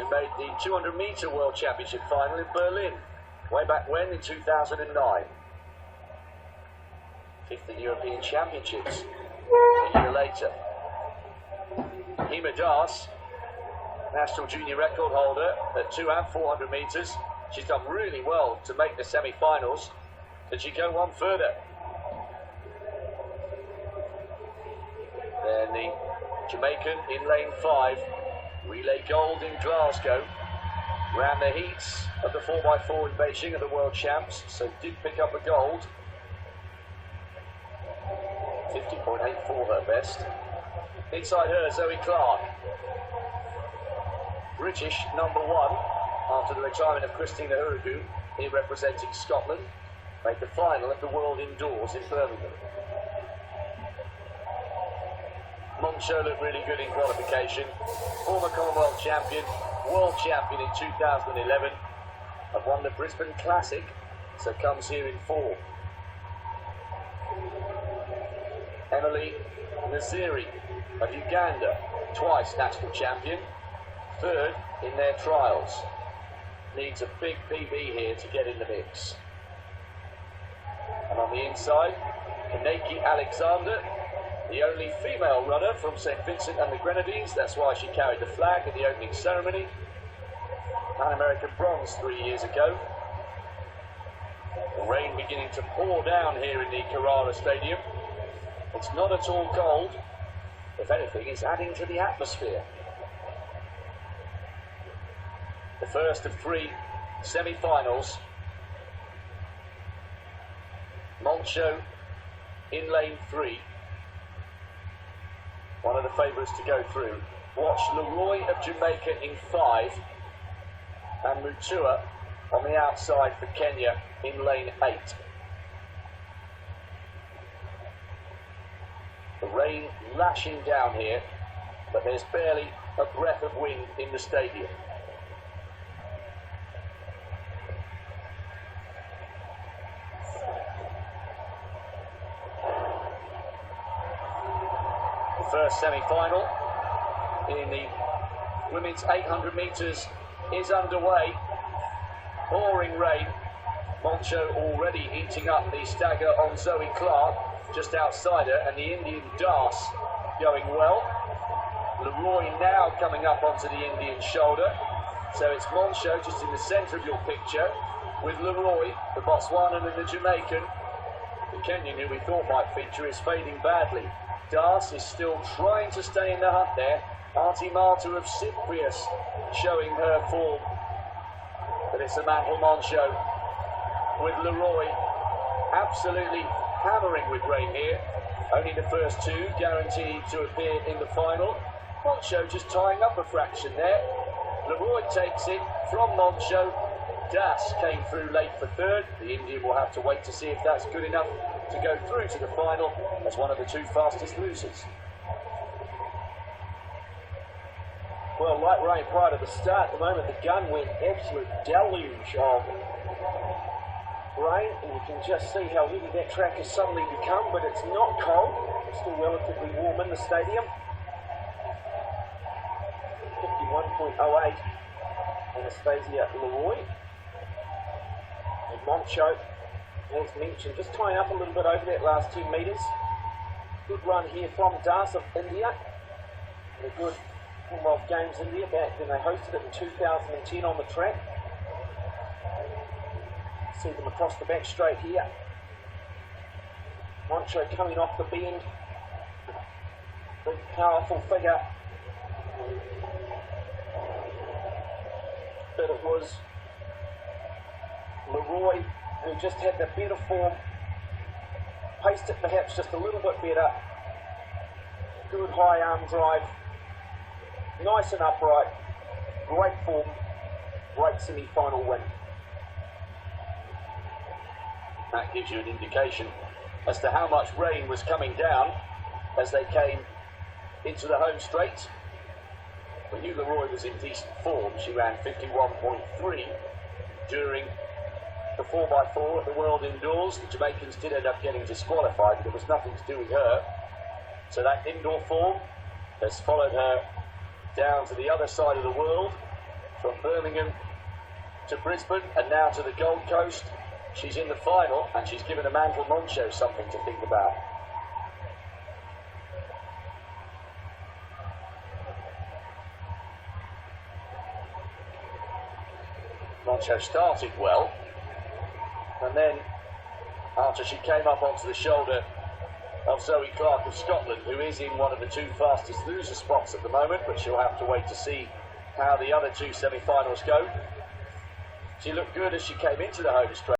who made the 200-metre World Championship final in Berlin, way back when, in 2009. Fifth in European Championships a year later. Hima Das, national junior record holder at 200 and 400 metres. She's done really well to make the semi-finals. Can she go one further? Then the Jamaican in lane 5, relay gold in Glasgow, ran the heats of the 4x4 in Beijing at the World Champs, so did pick up a gold. 50.84 her best. Inside her, Zoe Clark, British number 1 after the retirement of Christina Urugu, here representing Scotland, made the final at the World Indoors in Birmingham. Moncho looked really good in qualification. Former Commonwealth champion, world champion in 2011, and won the Brisbane Classic, so comes here in form. Emily Naziri of Uganda, twice national champion, third in their trials. Needs a big PB here to get in the mix. And on the inside, Kaneki Alexander, the only female runner from St. Vincent and the Grenadines. That's why she carried the flag at the opening ceremony. Pan American bronze 3 years ago. The rain beginning to pour down here in the Carrara Stadium. It's not at all cold. If anything, it's adding to the atmosphere. The first of 3 semi-finals. Moncho in lane 3. One of the favourites to go through. Watch Leroy of Jamaica in 5. And Mutua on the outside for Kenya in lane 8. The rain lashing down here, but there's barely a breath of wind in the stadium. The first semi-final in the women's 800 metres is underway. Pouring rain. Moncho already eating up the stagger on Zoe Clark, just outside her, and the Indian Das going well. Leroy now coming up onto the Indian shoulder. So it's Moncho just in the centre of your picture, with Leroy, the Botswanan and the Jamaican. The Kenyan, who we thought might feature, is fading badly. Das is still trying to stay in the hunt there. Artie Marta of Cyprus showing her form. But it's a man for Moncho, with Leroy absolutely hammering with rain here. Only the first 2 guaranteed to appear in the final. Moncho just tying up a fraction there. Leroy takes it from Moncho. Das came through late for 3rd. The Indian will have to wait to see if that's good enough to go through to the final as one of the 2 fastest losers. Well, light rain prior to the start. At the moment, the gun went absolute deluge of rain, and you can just see how heavy that track has suddenly become, but it's not cold. It's still relatively warm in the stadium. 51.08 Anastasia Leroy. And Moncho, as mentioned, just tying up a little bit over that last 10 metres. Good run here from Das of India. And a good Commonwealth Games India back when they hosted it in 2010 on the track. See them across the back straight here. Moncho coming off the bend. Big powerful figure. But it was Leroy who just had the better form. Paced it perhaps just a little bit better. Good high arm drive. Nice and upright. Great form. Great semi-final win. That gives you an indication as to how much rain was coming down as they came into the home straight. We knew Leroy was in decent form. She ran 51.3 during the 4x4 at the World Indoors. The Jamaicans did end up getting disqualified, but it was nothing to do with her. So that indoor form has followed her down to the other side of the world from Birmingham to Brisbane and now to the Gold Coast. She's in the final and she's given Amanda Moncho something to think about. Moncho started well, and then after she came up onto the shoulder of Zoe Clark of Scotland, who is in one of the two fastest loser spots at the moment, but she'll have to wait to see how the other two semi-finals go. She looked good as she came into the home straight.